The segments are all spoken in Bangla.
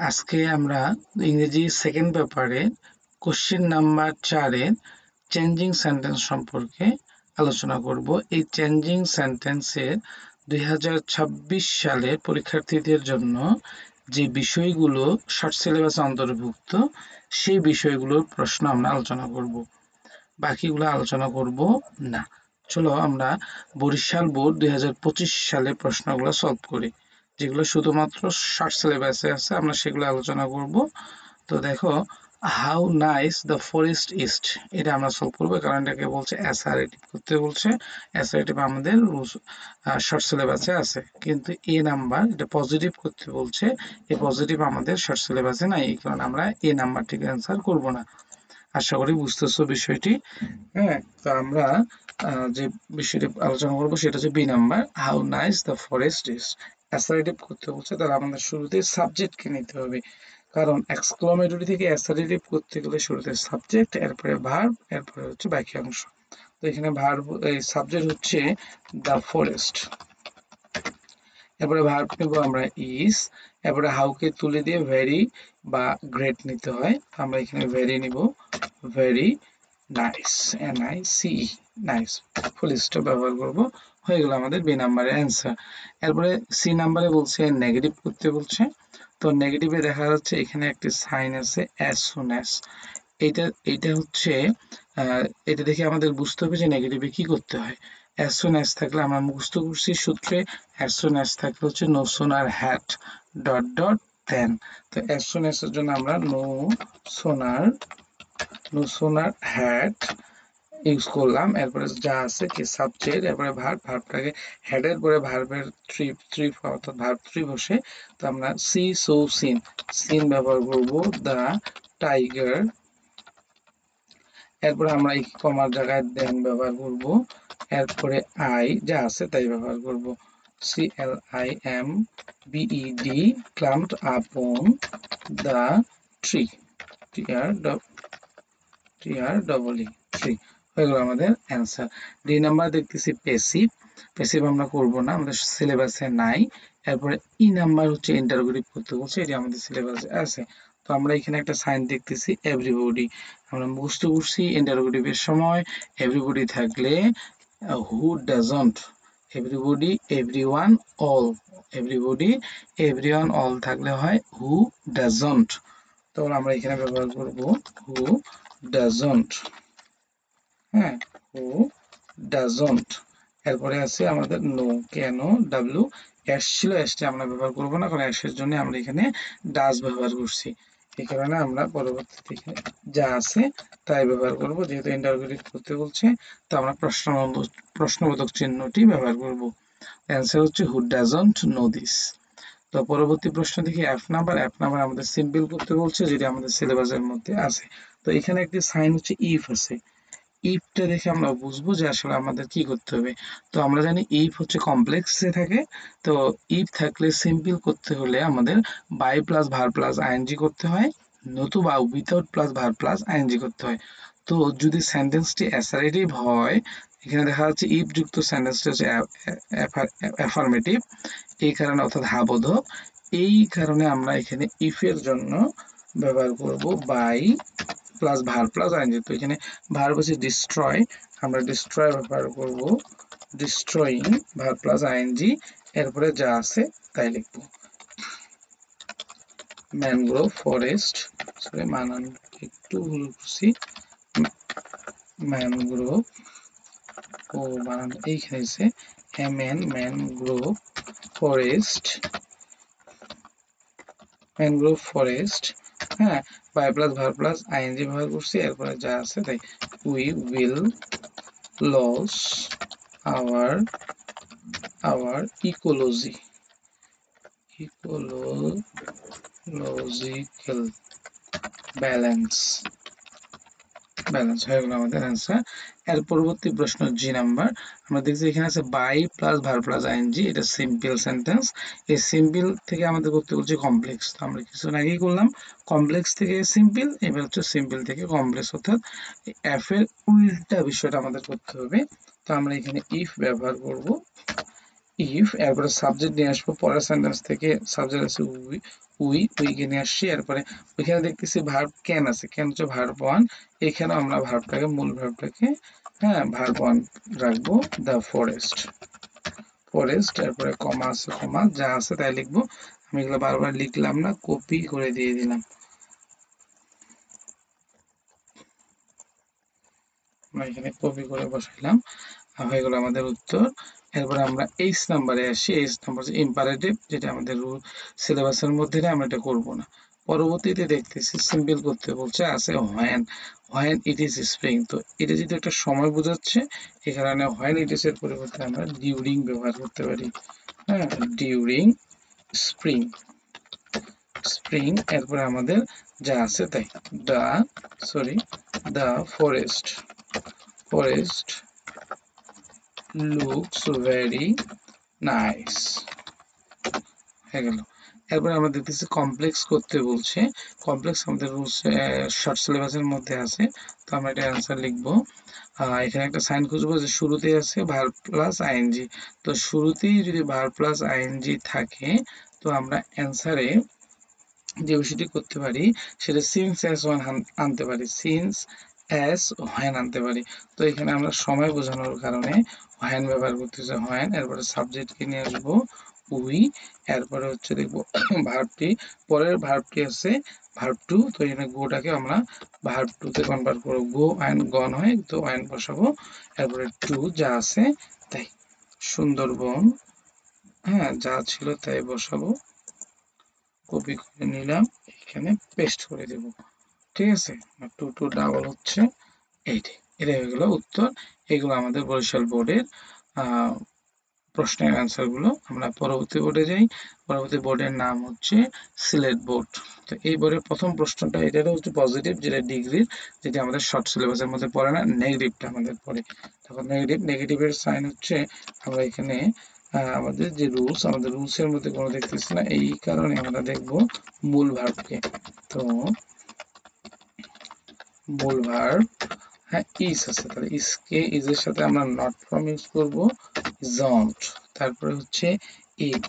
আজকে আমরা ইংরেজি সেকেন্ড পেপারে কোশ্চেন নাম্বার 4 এর চেঞ্জিং সেন্টেন্স সম্পর্কে আলোচনা করব। এই চেঞ্জিং সেন্টেন্সের 2026 সালের পরীক্ষার্থীদের জন্য যে বিষয়গুলো শর্ট সিলেবাসে অন্তর্ভুক্ত সেই বিষয়গুলোর প্রশ্ন আমরা আলোচনা করব, বাকিগুলো আলোচনা করব না। চলো আমরা বরিশাল বোর্ড 2025 সালের প্রশ্নগুলো সলভ করি, যেগুলো শুধুমাত্র শর্ট সিলেবাসে আছে, আমরা সেগুলো আলোচনা করব। তো দেখো, how nice the forest east, এটা আমরা সলভ করবো, কারণ এটাকে বলছে অ্যাসারেটিভ করতে বলছে। অ্যাসারেটিভ আমাদের শর্ট সিলেবাসে আছে, কিন্তু এ নাম্বার এটা পজিটিভ করতে বলছে। এই পজিটিভ আমাদের শর্ট সিলেবাসে নাই, এই কারণে আমরা এ নাম্বারটিকে অ্যান্সার করব না। আশা করি বুঝতেছো বিষয়টি। হ্যাঁ, তো আমরা যে বিষয়টি আলোচনা করবো সেটা হচ্ছে B number, how nice the forest is. Assertive করতে বলছে, তাহলে আমাদের শুরুতে সাবজেক্টকে নিতে হবে, কারণ এক্সক্লামেটরি থেকে অ্যাসারেটিভ করতে গেলে শুরুতে সাবজেক্ট, এরপরে ভার্ব, এরপরে হচ্ছে বাকি অংশ। তো এখানে ভার্ব, এই সাবজেক্ট হচ্ছে দ্য ফরেস্ট, এরপরে ভার্ব নেব আমরা ইজ, এরপরে হাউকে তুলে দিয়ে ভেরি বা গ্রেট নিতে হয়, আমরা এখানে ভেরি নিব, ভেরি নাইস, NICE, নাইস, ফুল স্টপ ব্যবহার করব। হয়ে গেল আমাদের বি নাম্বারের অ্যান্সার। এরপরে সি নাম্বারে বলছে নেগেটিভ করতে বলছে। তো নেগেটিভে দেখা যাচ্ছে এখানে একটি সাইন আছে অ্যাজ সুন অ্যাজ, এটা এটা হচ্ছে এটা দেখে আমাদের বুঝতে হবে যে নেগেটিভে কি করতে হয়। অ্যাজ সুন অ্যাজ থাকলে আমরা মুখস্থ করছি সূত্রে, অ্যাজ সুন অ্যাজ থাকলে হচ্ছে no sooner hat dot dot দেন। তো অ্যাজ সুন অ্যাজ এর জন্য আমরা সোনার নো সোনার হ্যাট ইউজ করলাম, এরপরে যা আছে কি সাবজেক্ট, এরপরে ভার্ব, ভার্বটাকে হেডের পরে ভার্বের থ্রি অর্থাৎ ভার্ব থ্রি বসে। তো আমরা সি সো সিন, সিন ব্যবহার করব, দা টাইগার, এরপরে আমরা এই কমার জায়গায় দেন ব্যবহার করব, এরপরে আই যা আছে তাই ব্যবহার করব, CLIMBED ক্লাম্পড আপন দা ট্রি, TREE, ট্রি। হয়ে গেল আমাদের অ্যান্সার। ডি নাম্বার দেখতেছি প্যাসিভ, প্যাসিভ আমরা করব না, আমাদের সিলেবাসে নাই। এরপরে ই নাম্বার হচ্ছে ইন্টারোগেটিভ করতে বলছে, এটি আমাদের সিলেবাসে আছে। তো আমরা এখানে একটা সাইন দেখতেছি এভরিবডি, আমরা মুখস্থ করছি ইন্টারোগেটিভের সময় এভরিবডি থাকলে who doesn't, everybody, everyone, all, everybody, everyone, all থাকলে হয় হু ডাজন্ট। তো আমরা এখানে ব্যবহার করব হু ডাজন্ট, হ্যাঁ, হু ডাজন্ট। এরপরে আছে আমাদের নো, কেন, ডাব্লিউ, অ্যাশ ছিল, অ্যাশটি আমরা ব্যবহার করব না, কারণ অ্যাশের জন্য আমরা এখানে ডাজ ব্যবহার করছি, এই কারণে আমরা পরবর্তীতে এখানে যা আছে তাই ব্যবহার করব। যেহেতু ইন্টারোগেটিভ করতে বলছে, তো আমরা প্রশ্নবোধক চিহ্নটি ব্যবহার করব। অ্যান্সার হচ্ছে হু ডাজন্ট নো দিস। তো পরবর্তী প্রশ্ন দেখি এফ নাম্বার, এফ নাম্বার আমাদের সিম্পল করতে বলছে, যেটা আমাদের সিলেবাসের মধ্যে আছে। তো এখানে একটি সাইন হচ্ছে ইফ আছে, ইফটা দেখে আমরা বুঝবো যে আসলে আমাদের কি করতে হবে। তো আমরা জানি ইফ হচ্ছে কমপ্লেক্সে থাকে, তো ইফ থাকলে সিম্পল করতে হলে আমাদের by plus verb plus ING করতে হয়, নতুবা without plus verb plus ING করতে হয়। তো যদি সেন্টেন্সটি অ্যাসারেটিভ হয়, এখানে দেখা যাচ্ছে ইফ যুক্ত সেন্টেন্সটি হচ্ছে অ্যাফার্মেটিভ, এই কারণে অর্থাৎ হাবোধক, এই কারণে আমরা এখানে ইফের জন্য ব্যবহার করব by plus verb plus ING. তো এখানে ভার্ব হচ্ছে ডিস্ট্রয়, আমরা ডিস্ট্রয় ব্যবহার করব, ডিস্ট্রয়িং, ভার প্লাস আইএনজি, এরপরে যা আছে তাই লিখব। ম্যানগ্রোভ ফরেস্ট, সরি বানান একটু ভুল করছি, ম্যানগ্রোভ, ও বানান এইখানে আছে MN, mangrove forest, mangrove forest, হ্যাঁ, by plus verb plus ING ব্যবহার করছি, এরপরে যা আছে তাই, we will lose our ecology, ecological balance, হয়ে গেল আমাদের অ্যান্সার। এর পরবর্তী প্রশ্ন জি নাম্বার, আমরা দেখছি এখানে আছে by plus verb plus ING, এটা সিম্পল সেন্টেন্স। এই সিম্পল থেকে আমাদের করতে বলছে কমপ্লেক্স, তো আমরা কিছুদিন আগেই করলাম কমপ্লেক্স থেকে সিম্পল, এবার হচ্ছে সিম্পল থেকে কমপ্লেক্স, অর্থাৎ এফ এর উল্টা বিষয়টা আমাদের করতে হবে। তো আমরা এখানে ইফ ব্যবহার করব, ইফ এরপরে সাবজেক্ট নিয়ে আসবো পরের সেন্টেন্স থেকে সাবজেক্ট আছে উইকে নিয়ে আসছি এরপরে ওইখানে দেখতেছি ভার্ব ক্যান আছে ক্যান হচ্ছে ভার্ব ওয়ান এখানে আমরা ভার্বটাকে মূল ভার্বটাকে হ্যাঁ ভার্ব ওয়ান রাখবো দ্য ফরেস্ট এরপরে কমা আছে কমা যা আছে তাই লিখবো আমি এগুলো বারবার লিখলাম না কপি করে দিয়ে দিলাম আমরা এখানে কপি করে বসাইলাম হয়ে গেল আমাদের উত্তর এরপরে আমরা এইচ নাম্বারে আসি এইচ নাম্বার হচ্ছে ইম্পারেটিভ যেটা আমাদের সিলেবাসের মধ্যে নেই আমরা এটা করব না পরবর্তীতে দেখতেছি সিম্পল করতে বলছে আছে when when it is spring তো এটা যদি একটা সময় বোঝাচ্ছে এই কারণে হোয়েন ইট ইজ এর পরিবর্তে আমরা ডিউরিং ব্যবহার করতে পারি হ্যাঁ ডিউরিং স্প্রিং স্প্রিং এরপরে আমাদের যা আছে তাই দা the forest looks very nice হয়ে গেল এরপরে আমরা দেখতেছি কমপ্লেক্স করতে বলছে কমপ্লেক্স আমাদের রুলস শর্ট সিলেবাসের মধ্যে আছে তো আমরা এটা অ্যান্সার লিখবো এখানে একটা সাইন খুঁজবো যে শুরুতেই আছে ভার্ব প্লাস আইএনজি তো শুরুতেই যদি ভার্ব প্লাস আইএনজি থাকে তো আমরা অ্যান্সারে যে বিষয়টি করতে পারি সেটা সিন্স অ্যাজ ওয়ান আনতে পারি সিন্স অ্যাজ হোয়েন আনতে পারি তো এখানে আমরা সময় বোঝানোর কারণে হোয়েন ব্যবহার করতেছি হোয়েন এরপরে সাবজেক্টকে নিয়ে আসবো উই এরপরে হচ্ছে দেখবো ভার্বটি পরের ভার্বটি আছে ভার্ব টু তো এখানে গোটাকে আমরা ভার্ব টু তে কনভার্ট করবো গো অ্যান্ড গন হয় তো অ্যান্ড বসাবো এরপরে টু যা আছে তাই সুন্দরবন হ্যাঁ যা ছিল তাই বসাবো কপি করে নিলাম এখানে পেস্ট করে দেব ঠিক আছে টু টু ডাবল হচ্ছে এইটি এটা হয়ে গেল উত্তর এগুলো আমাদের বরিশাল বোর্ডের প্রশ্নের অ্যান্সার গুলো আমরা পরবর্তী বোর্ডে যাই পরবর্তী বোর্ডের নাম হচ্ছে সিলেট বোর্ড তো এই বোর্ডের প্রথম প্রশ্নটা এটা হচ্ছে পজিটিভ যেটা ডিগ্রির যেটা আমাদের শর্ট সিলেবাসের মধ্যে পড়ে না নেগেটিভটা আমাদের পড়ে তখন নেগেটিভের সাইন হচ্ছে আমরা এখানে আমাদের যে রুলস আমাদের রুলসের মধ্যে কোনো দেখতেছি না এই কারণে আমরা দেখব মূল ভার্বকে তো মূল ভার্ব হ্যাঁ ইজ আছে তাহলে ইজকে ইজের সাথে আমরা নট ফ্রম ইউজ করব জন্ট তারপরে হচ্ছে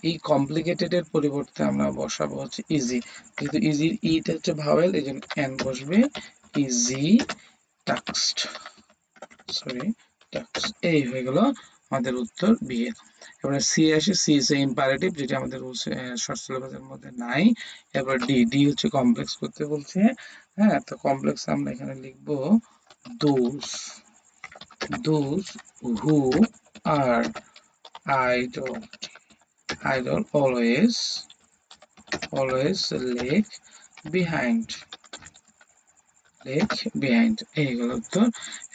এই কমপ্লিকেটেড এর পরিবর্তে আমরা বসাবো হচ্ছে ইজি যেহেতু ইজির ইটা হচ্ছে ভাওয়েল এই জন্য এন বসবে ইজি টাক্সড টাক্স এই হয়ে গেল আমাদের উত্তর বি এর এবারে সি আসে সি ইজ ইম্পারেটিভ যেটা আমাদের শর্ট সিলেবাসের মধ্যে নাই এবার ডি ডি হচ্ছে কমপ্লেক্স করতে বলছে হ্যাঁ তো কমপ্লেক্স আমরা এখানে লিখবো those who are idle always leg behind এইগুলো উত্তর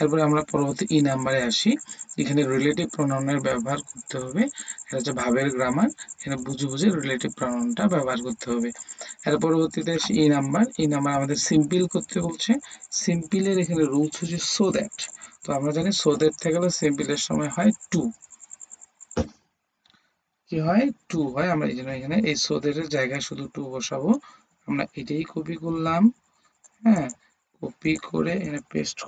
এরপরে আমরা পরবর্তী ই নাম্বারে আসি এখানে রিলেটিভ প্রোনাউনের ব্যবহার করতে হবে এটা হচ্ছে ভাবের গ্রামার এখানে বুঝে বুঝে রিলেটিভ প্রোনাউনটা ব্যবহার করতে হবে এর পরবর্তীতে আসি ই নাম্বার আমাদের সিম্পল করতে বলছে সিম্পলের এখানে রুলস হচ্ছে সো দ্যাট তো আমরা জানি সো দ্যাট থেকে গেলে সিম্পলের সময় হয় টু কি হয় টু হয় আমরা এই জন্য এখানে এই সো দ্যাটের জায়গায় শুধু টু বসাবো আমরা এটাই কপি করলাম হ্যাঁ কপি করে এখানে পেস্ট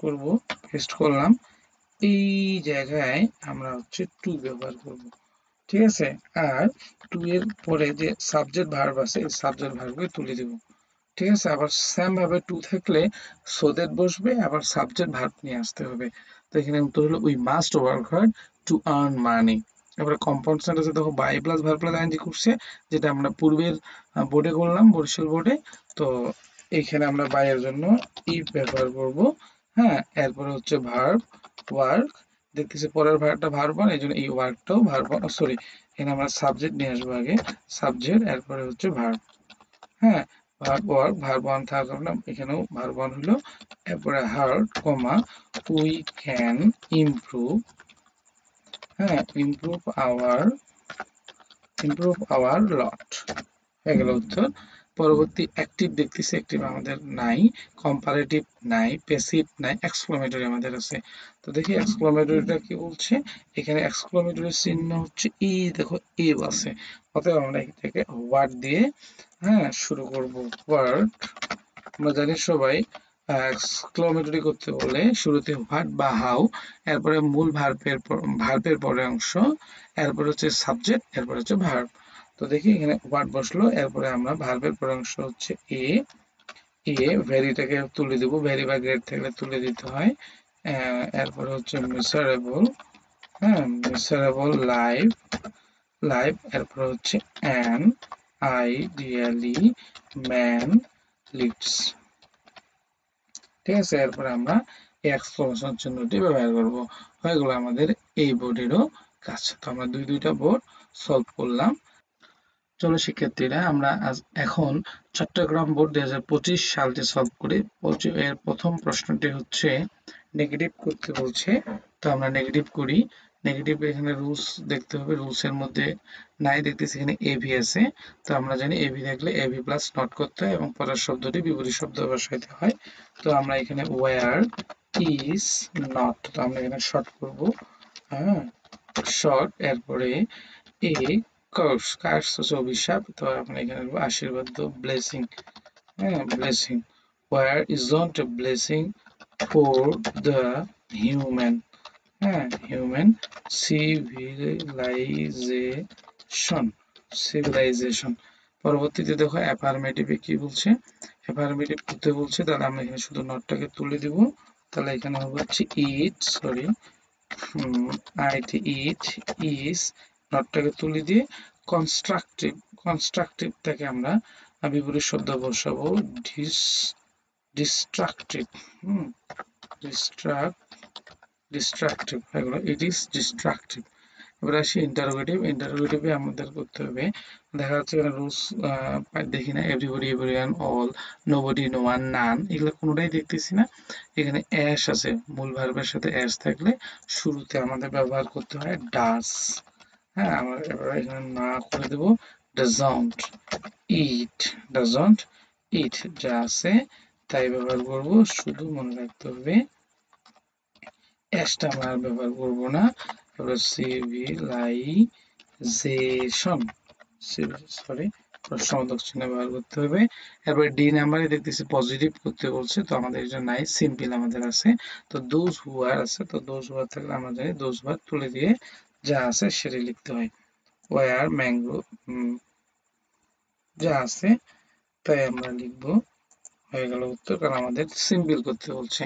করলাম এই জায়গায় আমরা হচ্ছে টু ব্যবহার করব ঠিক আছে আর টু এর পরে যে সাবজেক্ট ভার্ব আছে এই সাবজেক্ট ভার্বকে তুলে দেব ঠিক আছে আবার সেম ভাবে টু থাকলে সো দ্যাট বসবে আবার সাবজেক্ট ভার্ব নিয়ে আসতে হবে তো এখানে উত্তর হলো we must work hard to earn money এবারে কম্পাউন্ড সেন্টেন্সে দেখো by plus verb plus ING করছে যেটা আমরা পূর্বের বোর্ডে করলাম বরিশাল বোর্ডে তো এখানে আমরা বাই এর জন্য ইফ ব্যবহার করব হ্যাঁ এরপরে হচ্ছে ভার্ব ওয়ার্ক দেখতেছি পরের ভার্বটা ভার্ব ওয়ান এই জন্য এই ওয়ার্কটাও ভার্ব ওয়ান সরি এখানে আমরা সাবজেক্ট নিয়ে আসবো আগে সাবজেক্ট এরপরে হচ্ছে ভার্ব হ্যাঁ ভার্ব ওয়ার্ক ভার্ব ওয়ান থাকার কারণে এখানেও ভার্ব ওয়ান হলো এরপরে hard comma we can improve হ্যাঁ ইমপ্রুভ আওয়ার লট হয়ে গেল উত্তর পরবর্তী অ্যাক্টিভ দেখতেছি অ্যাক্টিভ আমাদের নাই কম্পারেটিভ নাই প্যাসিভ নাই এক্সক্লামেটরি আমাদের আছে তো দেখি এক্সক্লামেটরিটা কি বলছে এখানে এক্সক্লামেটরি চিহ্ন হচ্ছে ই দেখো এ আছে অতএব আমরা এটাকে ওয়ার্ড দিয়ে হ্যাঁ শুরু করব ওয়ার্ড আমরা জানি সবাই এক্সক্লেমেটরি করতে বলে শুরুতে হোয়াট বা হাউ, এরপরে মূল ভার্বের পরের অংশ, এরপরে হচ্ছে সাবজেক্ট, এরপরে হচ্ছে ভার্ব। তো দেখি এখানে হোয়াট বসলো, এরপরে আমরা ভার্বের পরের অংশ হচ্ছে ভেরিটাকে তুলে দিব, ভেরি বা গ্রেট থাকলে তুলে দিতে হয়। এরপরে হচ্ছে মিসারেবল, হ্যাঁ মিসারেবল লাইফ, এরপরে হচ্ছে অ্যান আইডিয়ালি ম্যান লিভস। ঠিক আছে, এরপরে আমরা এই এক্সক্লেমেশন চিহ্নটি ব্যবহার করব। হয়ে গেল আমাদের এই বোর্ডেরও কাজ। তো আমরা দুইটা বোর্ড সলভ করলাম। চলো শিক্ষার্থীরা আমরা এখন চট্টগ্রাম বোর্ড 2025 সালটি সলভ করি। এর প্রথম প্রশ্নটি হচ্ছে নেগেটিভ করতে বলছে, তো আমরা নেগেটিভ করি। নেগেটিভ এখানে রুলস দেখতে হবে, রুলস এর মধ্যে নাই দেখতেছি এখানে এবি আছে। তো আমরা জানি এবি থাকলে এবি প্লাস নট করতে হয় এবং পরের শব্দটি বিপরীত শব্দ বসাইতে হয়। তো আমরা এখানে ওয়্যার ইজ নট, তো আমরা এখানে শর্ট করব, হ্যাঁ শর্ট। এরপরে এ কার্স হচ্ছে অভিশাপ, তো আমরা এখানে আশীর্বাদ, ব্লেসিং, হ্যাঁ blessing. War isn't a blessing for the human, হ্যাঁ হিউম্যান সিভিলাইজেশন, সিভিলাইজেশন। পরবর্তীতে দেখো অ্যাফার্মেটিভে কি বলছে, অ্যাফার্মেটিভ করতে বলছে, তাহলে আমরা এখানে শুধু নটটাকে তুলে দিব। তাহলে এখানে হবে হচ্ছে ইট, সরি আইট, ইট ইজ, নটটাকে তুলে দিয়ে কনস্ট্রাকটিভ, কনস্ট্রাকটিভটাকে আমরা বিপরীত শব্দ বসাবো ডিস্ট্রাকটিভ, ডিস্ট্রাকটিভ হয়ে গেল, ইট ইজ ডিস্ট্রাকটিভ। এবার আসি ইন্টারোগেটিভ, ইন্টারোগেটিভে আমাদের করতে হবে, দেখা যাচ্ছে এখানে রুলস দেখি না, everybody, everyone, all, nobody, no one, none, এগুলো কোনোটাই দেখতেছি না। এখানে অ্যাশ আছে, মূল ভার্বের সাথে অ্যাশ থাকলে শুরুতে আমাদের ব্যবহার করতে হয় ডাস, হ্যাঁ আমরা এবার এখানে না করে দেব ডাজন্ট ইট, ডাজন্ট ইট, যা আছে তাই ব্যবহার করব, শুধু মনে রাখতে হবে অ্যাশটা আমরা আর ব্যবহার করব না। তারপরে সিভিলাইজেশন, সরি সমার্থক চিহ্ন ব্যবহার করতে হবে। এরপরে ডি নাম্বারে দেখতেছি পজিটিভ করতে বলছে, তো আমাদের এটা নাই, সিম্পল আমাদের আছে। তো দোজ হু আর আছে, তো দোজ হু আর থাকলে আমরা জানি দোজ হু আর তুলে দিয়ে যা আছে সেটা লিখতে হয়। ওয়ার ম্যাঙ্গো, যা আছে তাই আমরা লিখবো, হয়ে গেল উত্তর, কারণ আমাদের সিম্পল করতে বলছে।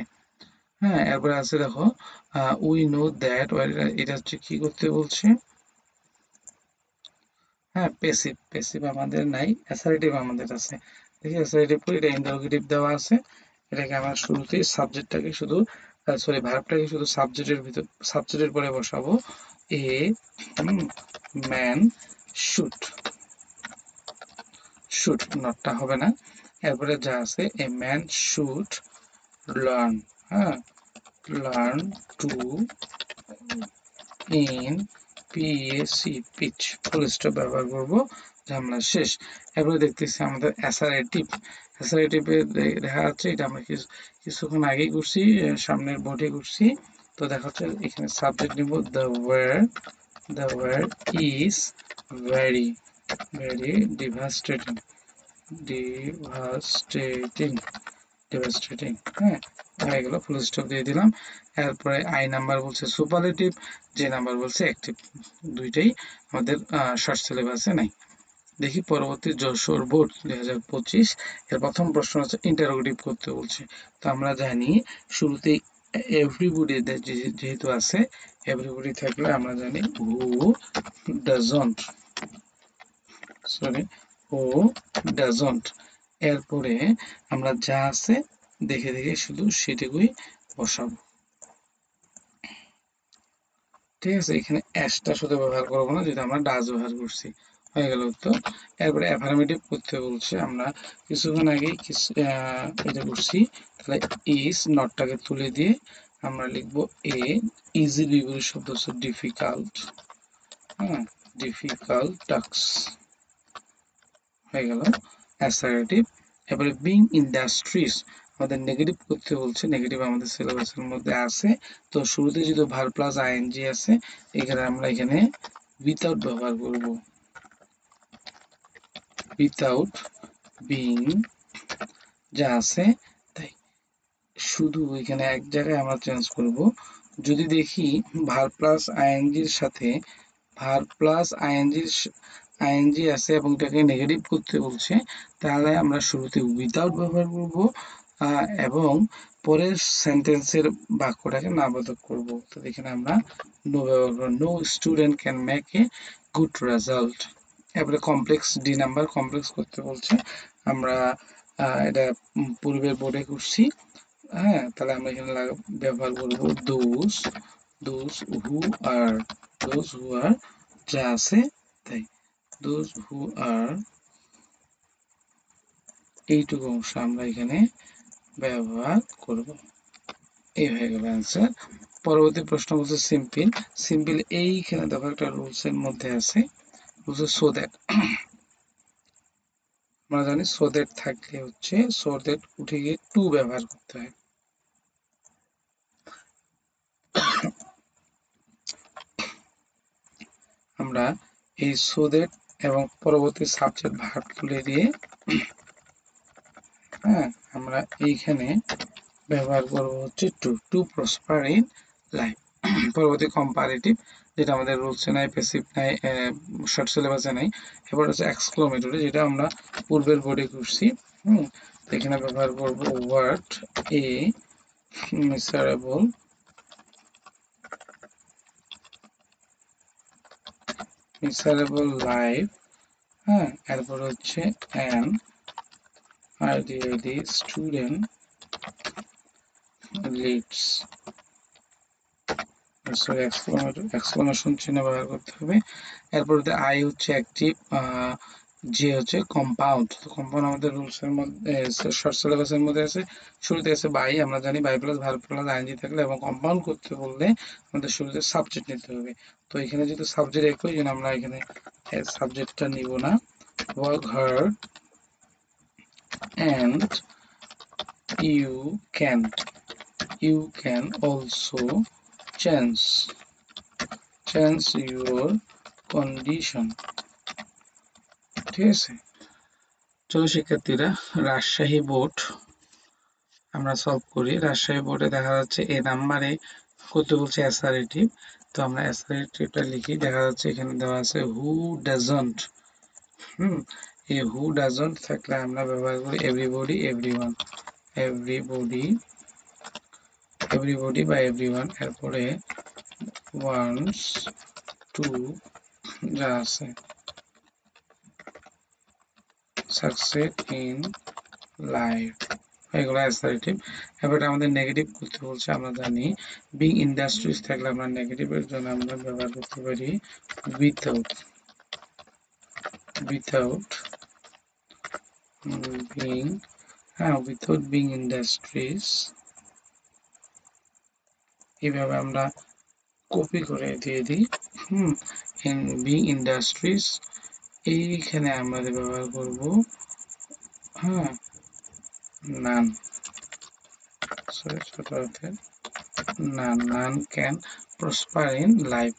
হ্যাঁ এরপরে আছে দেখো উই নো দ্যাট, এটা হচ্ছে কি করতে বলছে, হ্যাঁ প্যাসিভ, প্যাসিভ আমাদের নাই, অ্যাসার্টিভ আমাদের আছে। দেখি অ্যাসার্টিভ করে, এটা ইন্টারোগেটিভ দেওয়া আছে, এটাকে আমরা শুরুতেই সাবজেক্টটাকে শুধু সরি ভার্বটাকে শুধু সাবজেক্টের ভিতর, সাবজেক্টের পরে বসাবো, এ ম্যান শুট, শুট নটটা হবে না। এরপরে যা আছে এ ম্যান শুট লার্ন, হ্যাঁ learn to in PAC pitch, full stop ব্যবহার করব, ঝামেলা শেষ। এরপরে দেখতেছি আমাদের অ্যাসারেটিভ, অ্যাসারেটিভে দেখা যাচ্ছে এটা আমরা কিছুক্ষণ আগেই করছি, সামনের বোর্ডে করছি। তো দেখা যাচ্ছে এখানে সাবজেক্ট নিব the war is very, very devastating, devastating, devastating, হ্যাঁ হয়ে গেল, ফুল স্টপ দিয়ে দিলাম। এরপরে আই নাম্বার বলছে সুপারলেটিভ, যে নাম্বার বলছে অ্যাক্টিভ, দুইটাই আমাদের শর্ট সিলেবাসে নাই। দেখি পরবর্তী যশোর বোর্ড 2025 এর প্রথম প্রশ্ন হচ্ছে ইন্টারোগেটিভ করতে বলছে। তো আমরা জানি শুরুতেই এভরিবডি যেহেতু আছে, এভরিবডি থাকলে আমরা জানি who doesn't, sorry who doesn't, এরপরে আমরা যা আছে দেখে দেখে শুধু সেটুকুই বসাবো। ঠিক আছে, এখানে অ্যাশটা শুধু ব্যবহার করবো না, যদি আমরা ডাজ ব্যবহার করছি, হয়ে গেল উত্তর। এরপরে অ্যাফার্মেটিভ করতে বলছে, আমরা কিছুক্ষণ আগে এটা করছি, তাহলে ইজ নটটাকে তুলে দিয়ে আমরা লিখবো এ, ইজি বিপরীত শব্দ হচ্ছে ডিফিকাল্ট, হ্যাঁ ডিফিকাল্ট টাস্ক, হয়ে গেল অ্যাসারেটিভ। এবারে বিং ইন্ডাস্ট্রিজ আমাদের নেগেটিভ করতে বলছে, নেগেটিভ আমাদের সিলেবাসের মধ্যে আছে। তো শুরুতে যদি ভার প্লাস আইএনজি আছে, এখানে আমরা এখানে উইথাউট ব্যবহার করব, উইথাউট বিং, যা আছে তাই। শুধু এখানে এক জায়গায় আমরা চেঞ্জ করব। যদি দেখি ভার প্লাস আইএনজির সাথে ভার প্লাস আইএনজি আছে এবং এটাকে নেগেটিভ করতে বলছে, তাহলে আমরা শুরুতে উইদাউট ব্যবহার করব এবং পরের সেন্টেন্সের বাক্যটাকে নাবোধক করব। তো এখানে আমরা নো ব্যবহার করব, no student can make a good result. এরপরে কমপ্লেক্স, ডি নাম্বার কমপ্লেক্স করতে বলছে, আমরা এটা পূর্বের বোর্ডে করছি। হ্যাঁ, তাহলে আমরা এখানে ব্যবহার করব দোজ, হু আর, যা আছে তাই, দোজ হু আর, এইটুকু অংশ আমরা এখানে ব্যবহার করব। এই হয়ে গেল অ্যান্সার। পরবর্তী প্রশ্ন বলছে সিম্পল। সিম্পল এইখানে দেখো একটা রুলস এর মধ্যে আছে, বলছে সো দ্যাট। আমরা জানি সো দ্যাট থাকলে হচ্ছে সো দ্যাট উঠে গিয়ে টু ব্যবহার করতে হয়। আমরা এই সো দ্যাট এবং পরবর্তী সাবজেক্ট ভার্ব তুলে দিয়ে হ্যাঁ আমরা এইখানে ব্যবহার করব হচ্ছে টু প্রসপার ইন লাইফ। পরবর্তী কম্পারেটিভ, যেটা আমাদের রুলসে নাই, প্যাসিভ নাই, শর্ট সিলেবাসে নাই। এবার হচ্ছে এক্সক্লামেটরি, যেটা আমরা পূর্বের বোর্ডে করছি। এখানে ব্যবহার করব ওয়ার্ড এ মিসারেবল লাইফ। হ্যাঁ, এরপর হচ্ছে an ideally student leads, sorry exclamation চিহ্ন ব্যবহার করতে হবে। এরপর আই হচ্ছে অ্যাক্টিভ, যে হচ্ছে কম্পাউন্ড। কম্পাউন্ড আমাদের রুলস এর মধ্যে শর্ট সিলেবাসের মধ্যে আছে, শুরুতে আছে বাই। আমরা জানি by plus verb plus ING থাকলে এবং কম্পাউন্ড করতে বললে আমাদের শুরুতে সাবজেক্ট নিতে হবে। তো এখানে যেহেতু সাবজেক্ট একই জন্য আমরা এখানে সাবজেক্টটা নিব না। Work hard and you can also change your condition। ঠিক আছে, চলো শিক্ষার্থীরা রাজশাহী বোর্ড আমরা সলভ করি। রাজশাহী বোর্ডে দেখা যাচ্ছে এ নাম্বারে করতে বলছে অ্যাসারেটিভ। তো আমরা অ্যাসারেটিভটা লিখি। দেখা যাচ্ছে এখানে দেওয়া আছে হু ডাজন্ট। এই হু ডাজন্ট থাকলে আমরা ব্যবহার করি এভরিবডি, এভরিবডি বা এভরিওয়ান। এরপরে ওয়ান্স টু যা আছে, সাকসেড ইন লাইফ, এগুলো অ্যাসারেটিভ। এবার আমাদের নেগেটিভ করতে বলছে। আমরা জানি বিং ইন্ডাস্ট্রিজ থাকলে আমরা নেগেটিভের জন্য আমরা ব্যবহার করতে পারি without being, without being industries. এইভাবে আমরা কপি করে দিয়ে দিই। ইন বিং ইন্ডাস্ট্রিজ এইখানে আমাদের ব্যবহার করব নান, ছোট হাতে none can prosper in life.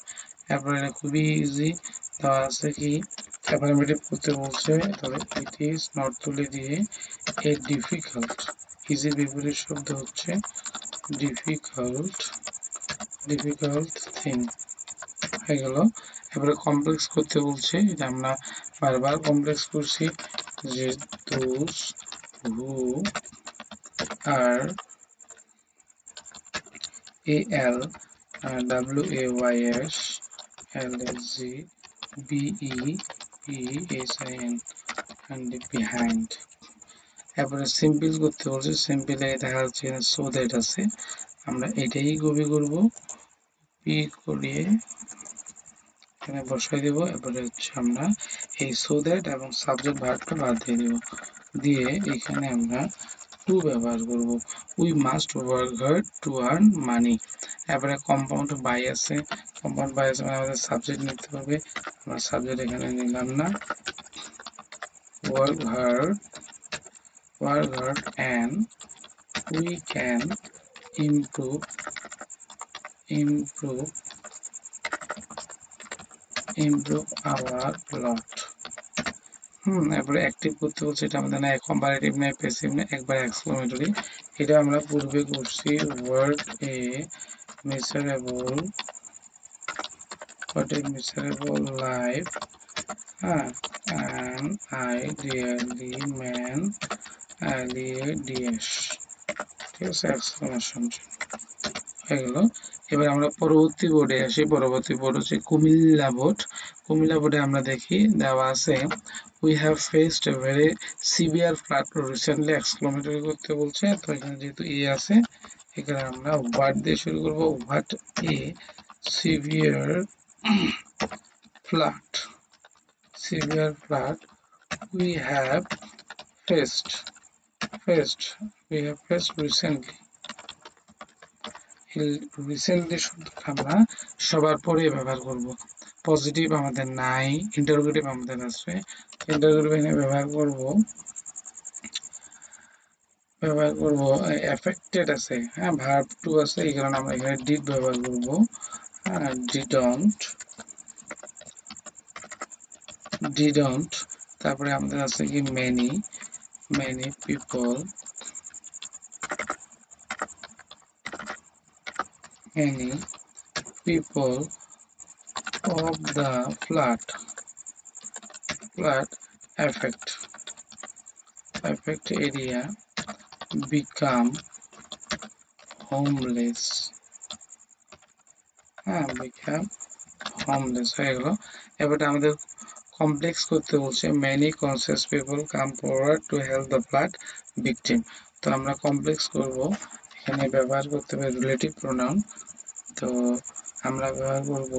এরপরে খুবই ইজি দেওয়া আছে কি অ্যাফার্মেটিভ করতে বলছে, তাহলে ইট ইজ নট তুলে দিয়ে এ ডিফিকাল্ট, ইজির বিপরীত শব্দ হচ্ছে ডিফিকাল্ট থিং হয়ে গেল। এবারে কমপ্লেক্স করতে বলছে, এটা আমরা বারবার কমপ্লেক্স করছি, যে those who are AL WAYS LSGBEPSIN and behind। এরপরে সিম্পল করতে বলছে। সিম্পলে দেখা যাচ্ছে সো দ্যাট আছে, আমরা এটাই কপি করব, পি করিয়ে এখানে বসাই দেব। এরপরে হচ্ছে আমরা এই সো দ্যাট এবং সাবজেক্ট ভার্বটা বাদ দিয়ে দেব, দিয়ে এখানে আমরা টু ব্যবহার করব। We must work hard to earn মানি। এরপরে কম্পাউন্ড বাই আছে, মানে আমাদের সাবজেক্ট নিতে হবে। আমরা সাবজেক্ট এখানে নিলাম না। Work hard and we can improve our lot। এরপরে অ্যাক্টিভ করতে বলছে, এটা আমাদের না কম্পারেটিভ না প্যাসিভ না, একবার এক্সক্লেমেটরি। এটা আমরা পূর্বে করছি, word a miserable, what a miserable life, and I dearly man alias, ঠিক আছে, এক্সক্লেমেশন হয়ে গেল। এবার আমরা পরবর্তী বোর্ডে আসি। পরবর্তী বোর্ড হচ্ছে কুমিল্লা বোর্ড। কুমিল্লা বোর্ডে আমরা দেখি দেওয়া আছে we have faced a very severe flood recently, exclamatory করতে বলছে। তো এখানে যেহেতু এ আছে, এখানে আমরা হোয়াট দিয়ে শুরু করব, what a severe flood, severe flood we have faced, we have faced recently। Recently শব্দটা আমরা সবার পরে ব্যবহার করব। পজিটিভ আমাদের নাই, ইন্টারোগেটিভ আমাদের আছে। ইন্টারোগেটিভ এখানে ব্যবহার করব এফেক্টেড আছে, হ্যাঁ, ভার্ব টু আছে, এই কারণে আমরা এখানে ডিড ব্যবহার করব। ডিডন্ট। তারপরে আমাদের আছে কি many, many people, many people of the flood affect area become homeless, become homeless হয়ে গেল। এবার আমাদের কমপ্লেক্স করতে বলছে, many conscious people come forward to help the flood victim। তো আমরা কমপ্লেক্স করব, এখানে ব্যবহার করতে হবে রিলেটিভ প্রোনাউন। তো আমরা ব্যবহার করব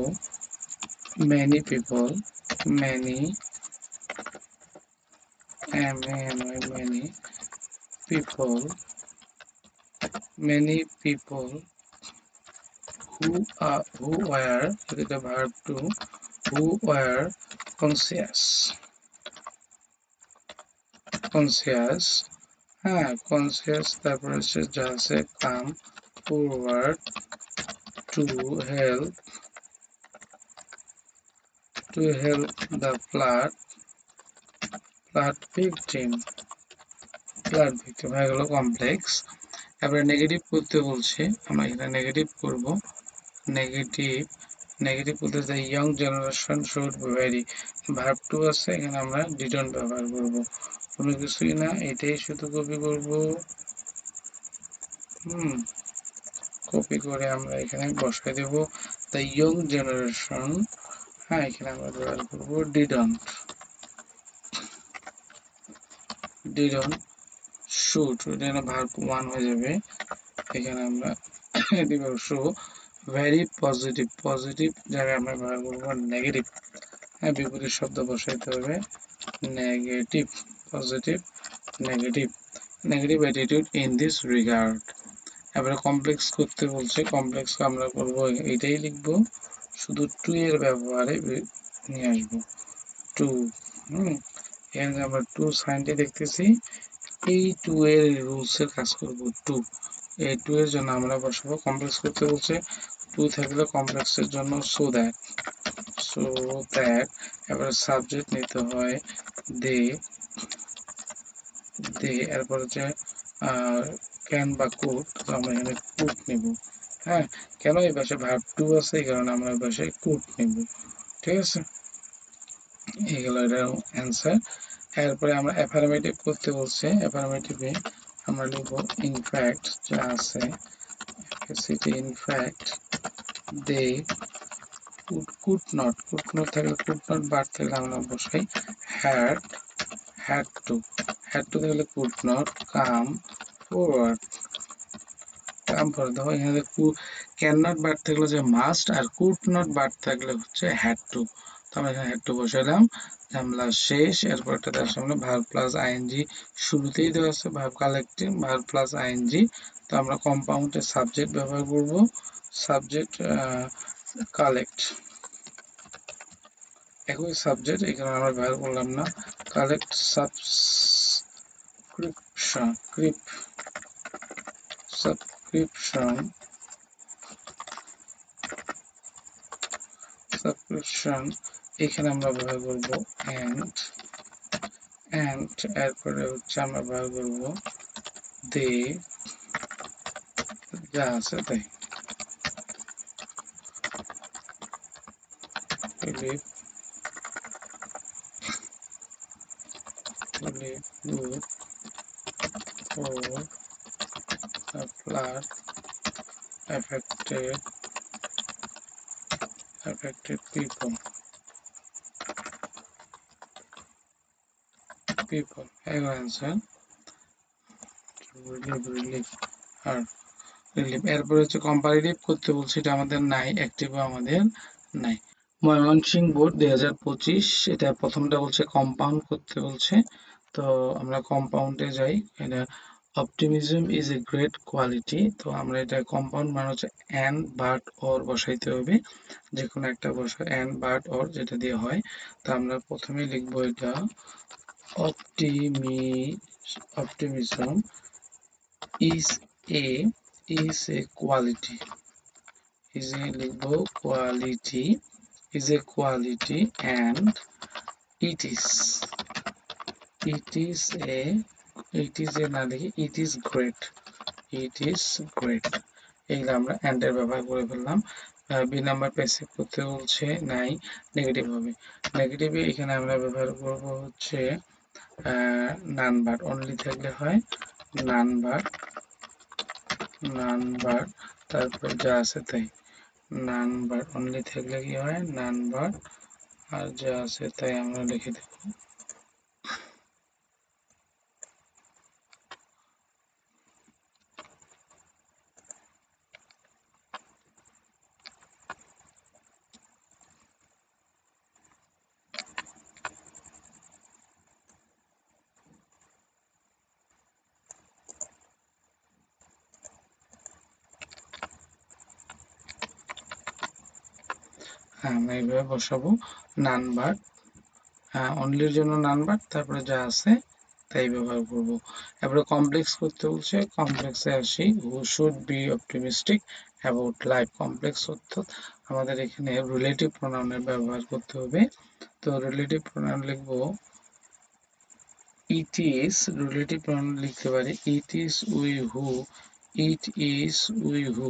many people, many many people, many people who were, the verb to, who were conscious, conscious, তারপরে হচ্ছে যা আছে come forward to help the flood victim, হয়ে গেল কমপ্লেক্স। এবারে নেগেটিভ করতে বলছে, আমরা এখানে নেগেটিভ করব। নেগেটিভ বলতে যে young generation should very, verb to আছে, এখানে আমরা ডিডন্ট ব্যবহার করব। কোনো কিছুই না, এটাই শুধু কপি করব। কপি করে আমরা এখানে বসাই দেব দ্য ইয়ং জেনারেশন, এখানে আমরা ব্যবহার করব ডিডন্ট শুড, এটা ভার্ব ওয়ান হয়ে যাবে। এখানে আমরা দিব শো। ভেরি পজিটিভ, পজিটিভ জায়গায় আমরা ব্যবহার করবো নেগেটিভ, বিপরীত শব্দ বসাইতে হবে negative, positive negative, negative attitude in this regard. এবারে কমপ্লেক্স করতে বলছে, কমপ্লেক্স আমরা করব এটাই লিখব, শুধু টু এর ব্যবহারে নিয়ে আসবো টু। এখানে আমরা টু সাইনটি দেখতেছি, এই টু এর রুলস এর কাজ করব টু। এই টু এর জন্য আমরা বসাবো, কমপ্লেক্স করতে বলছে টু থাকলে কমপ্লেক্সের জন্য সো দ্যাট, এবারে সাবজেক্ট নিতে হয় দে, এরপর হচ্ছে ক্যান বা কুড, তো আমরা এখানে কুড নিব। কেন এই পাশে ভার্ব টু আছে, এই কারণে আমরা এই পাশে কুড নিব। ঠিক আছে, এইগুলো এটা অ্যান্সার। এরপরে আমরা অ্যাফার্মেটিভ করতে বলছে, অ্যাফার্মেটিভে আমরা লিখব ইনফ্যাক্ট, যা আছে ইনফ্যাক্ট দে কুড নট থাকলে, কুড নট বার থাকলে আমরা বসাই had to থাকলে কুড নট কাম ফরওয়ার্ড, দেখো এখানে ক্যান নট বার থাকলে যে মাস্ট, আর কুড নট বার থাকলে হচ্ছে হ্যাড টু। তো আমরা এখানে হ্যাড টু বসাইলাম, ঝামেলা শেষ। এরপরটা তার সামনে ভার্ব প্লাস আইএনজি, শুরুতেই দেওয়া আছে verb collecting, verb plus ING. তো আমরা কম্পাউন্ডে সাবজেক্ট ব্যবহার করব, সাবজেক্ট কালেক্ট, একই সাবজেক্ট, এখানে আমরা ব্যবহার করলাম না। কালেক্ট সাবস্ক্রিপশন, সাবস্ক্রিপশন, এখানে আমরা ব্যবহার করব এন্ড, and এরপরে হচ্ছে আমরা ব্যবহার করব দে, যা আছে তাই। Philip good for the flood affected people এর অ্যান্সার রিলিফ আর রিলিফ। এরপর হচ্ছে কম্পারেটিভ করতে বলছে, এটা আমাদের নাই, অ্যাক্টিভও আমাদের নাই। ময়মনসিংহ বোর্ড 2025, এটা প্রথমটা বলছে কম্পাউন্ড করতে বলছে, তো আমরা কম্পাউন্ডে যাই। এটা optimism is a great quality, তো আমরা এটা কম্পাউন্ড মানে হচ্ছে অ্যান্ড বাট অর বসাইতে হবে, যে কোনো একটা বসা অ্যান্ড বাট অর যেটা দিয়ে হয়। তো আমরা প্রথমে লিখবো এটা অপটিমিজম is a quality, লিখবো quality, is a quality and it is a না লিখে it is great, এইগুলো আমরা and এর ব্যবহার করে ফেললাম। বি নাম্বার প্যাসিভ করতে বলছে নাই, নেগেটিভ হবে। নেগেটিভে এখানে আমরা ব্যবহার করব হচ্ছে নান বার, অনলি থাকলে হয় নান বার, তারপর যা আছে তাই। নান বার অনলি থাকলে কি হয় নান বার, আর যা আছে তাই আমরা লিখে দেব। হ্যাঁ, আমরা এইভাবে বসাবো নান বার, অনলির জন্য নান বার, তারপরে যা আছে তাই ব্যবহার করব। এবারে কমপ্লেক্স করতে বলছে, কমপ্লেক্সে আসি। হু should be optimistic about life. Complex অর্থাৎ আমাদের এখানে রিলেটিভ প্রোনাউনের ব্যবহার করতে হবে। তো রিলেটিভ প্রোনাউন লিখব ইট ইজ, রিলেটিভ প্রোনাউন লিখতে পারি it is we who, it is we who,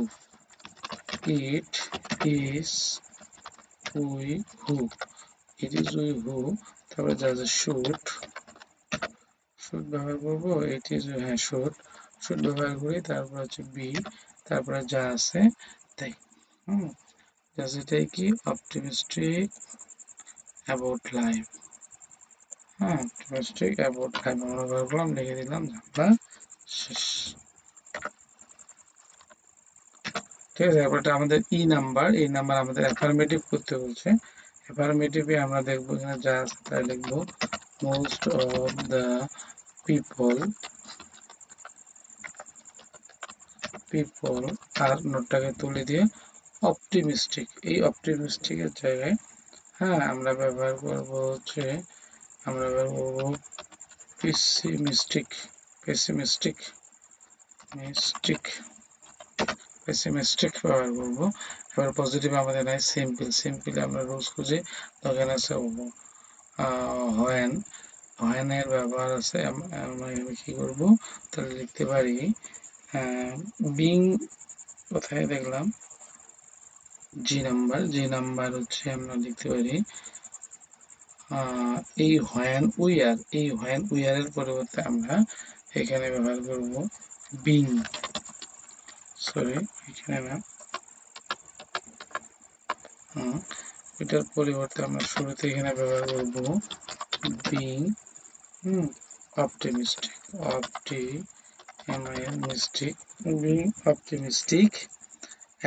it is we who, it is we হু। তারপরে যা আছে শুড ব্যবহার করবো, ইট ইজ হ্যাঁ শুড ব্যবহার করি, তারপর হচ্ছে বি, তারপরে যা আছে তাই। যা সেটাই কি optimistic about life, optimistic about life আমরা ব্যবহার করলাম, লিখে দিলাম, ঝামেলা শেষ। ঠিক আছে, এরপরটা আমাদের ই নাম্বার, এই নাম্বার আমাদের অ্যাফার্মেটিভ করতে বলছে। অ্যাফার্মেটিভে আমরা দেখবো এখানে যা আছে তাই লিখবো। মোস্ট অফ দ্য পিপল আর নোটটাকে তুলে দিয়ে অপটিমিস্টিক, এই অপটিমিস্টিকের জায়গায় আমরা ব্যবহার করব হচ্ছে আমরা ব্যবহার করব পেসিমিস্টিক, ব্যবহার করব। এবার পজিটিভ আমাদের নাই, সিম্পল আমরা রুলস খুঁজি, তখন আছে হোয়েন এর ব্যবহার আছে, আমরা কি করব তাহলে লিখতে পারি বিং, কোথায় দেখলাম জি নাম্বার হচ্ছে আমরা লিখতে পারি এই হোয়েন উই আর এর পরিবর্তে আমরা এখানে ব্যবহার করব বিং, এখানে না, এটার পরিবর্তে আমরা শুরুতে এখানে ব্যবহার করব বিং অপটিমিস্টিক,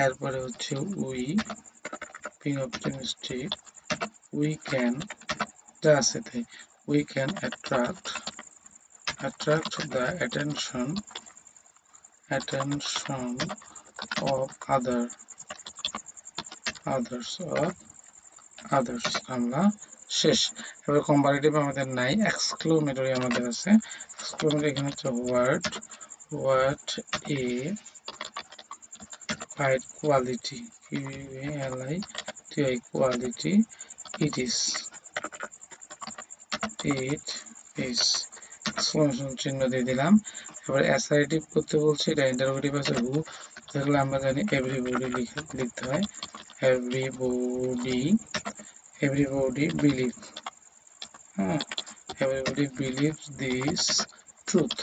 এরপরে হচ্ছে বিং অপটিমিস্টিক উই ক্যান, যা আছে তাই, we can attract the attention of others আমরা শেষ। এবার কম্পারেটিভ আমাদের নাই, এক্সক্লেমেটরি আমাদের আছে। এক্সক্লেমেটরি এখানে হচ্ছে what a fine quality, quality it is, is exclamation চিহ্ন দিয়ে দিলাম। এবার অ্যাসার্টিভ করতে বলছি, এটা ইন্টারোগেটিভ আছে হু, তাহলে আমরা জানি এভরিবডি লিখতে হয়, এভরিবডি বিলিভ, হ্যাঁ, everybody believes this truth,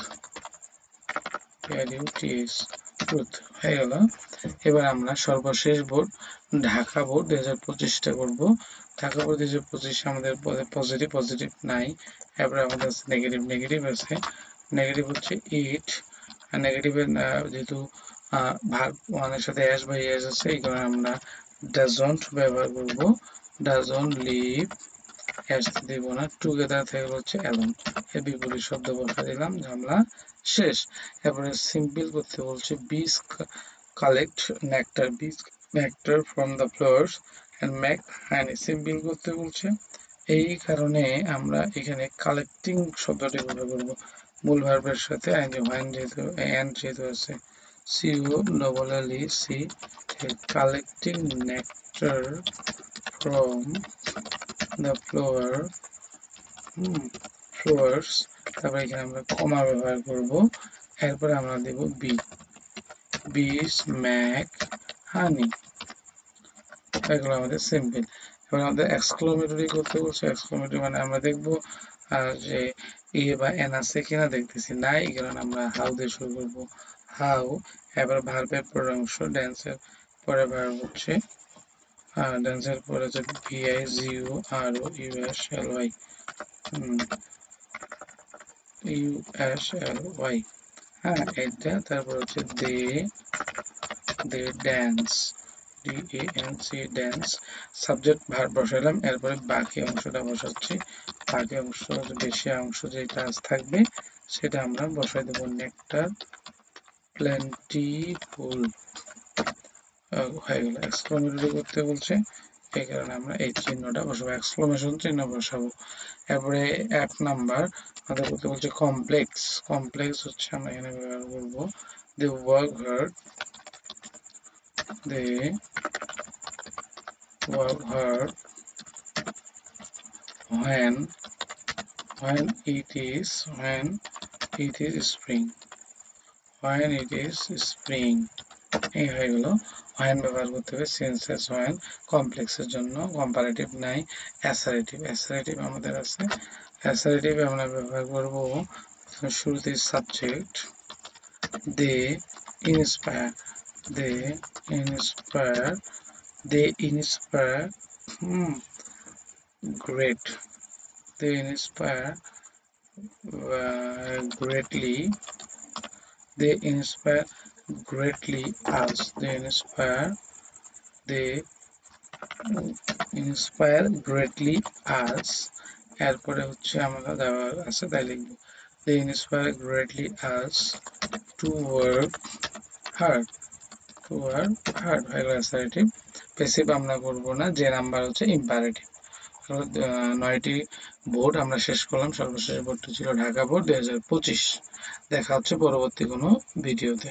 truth হয়ে গেল। এবার আমরা সর্বশেষ বোর্ড ঢাকা বোর্ড 2025টা করব। ঢাকা বোর্ড 2025 আমাদের পজিটিভ নাই, এবার আমাদের আছে নেগেটিভ আছে। নেগেটিভ হচ্ছে ইট, আর নেগেটিভের যেহেতু ভার্ব ওয়ানের সাথে অ্যাস বা ইয়েস আছে, এই কারণে আমরা ডাজন্ট ব্যবহার করব, ডাজন্ট লিভ, অ্যাস দিব না, টুগেদার থেকে হচ্ছে অ্যালোন, এর বিপরীত শব্দ বসা দিলাম, ঝামেলা শেষ। এরপরে সিম্পল করতে বলছে bees collect nectar from the flowers and make honey, simple করতে বলছে, এই কারণে আমরা এখানে কালেক্টিং শব্দটি ব্যবহার করব মূল ভার্বের সাথে যেহেতু আছে COLLEC, collecting nectar from the flowers, তারপরে এখানে আমরা কমা ব্যবহার করব, এরপরে আমরা দেব bees make honey, এগুলো আমাদের সিম্পল। এবার আমাদের এক্সক্লেমেটরি করতে বলছে, এক্সক্লেমেটরি মানে আমরা দেখব যে এ বা এন আছে কিনা, দেখতেছি নাই, এই কারণে আমরা হাউ দিয়ে শুরু করব, হাউ। এবার ভার্বের পরের অংশ, ড্যান্সের পরে ভার্ব হচ্ছে, ড্যান্সের পরে হচ্ছে VIGUROUSLY, USLY, হ্যাঁ এটা। তারপর হচ্ছে they dance, DANC, dance. Subject verb বসালাম, এরপরে বাকি অংশটা বসাচ্ছি, বাকি অংশ বেশি অংশ যেটা থাকবে সেটা আমরা বসাই দেব, নেক্টার প্লেন্টিফুল হয়ে গেল। এক্সক্লেমেটরি করতে বলছে, এই কারণে আমরা এই চিহ্নটা বসাবো, এক্সক্লেমেশন চিহ্ন বসাবো। এরপরে 1 নাম্বার আমাদের করতে বলছে কমপ্লেক্স হচ্ছে আমরা এখানে ব্যবহার করবো the work hard, when it is spring, এই হয়ে গেল। when ব্যবহার করতে হবে সেন্সেস when, কমপ্লেক্সের জন্য কম্পারেটিভ নাই, অ্যাসারেটিভ আমাদের আছে, অ্যাসারেটিভ আমরা ব্যবহার করব শুরুতে subject they inspire, great, they inspire greatly, they inspire greatly us, they inspire greatly us, এরপরে হচ্ছে আমরা দেওয়া আছে তাই লিখব, they inspire greatly us to work hard, হয়ে গেল অ্যাসারেটিভ। প্যাসিভ আমরা করব না, যে নাম্বার হচ্ছে ইম্পারেটিভ। 9টি বোর্ড আমরা শেষ করলাম, সর্বশেষ বোর্ডটি ছিল ঢাকা বোর্ড 2025। দেখা হচ্ছে পরবর্তী কোনো ভিডিওতে।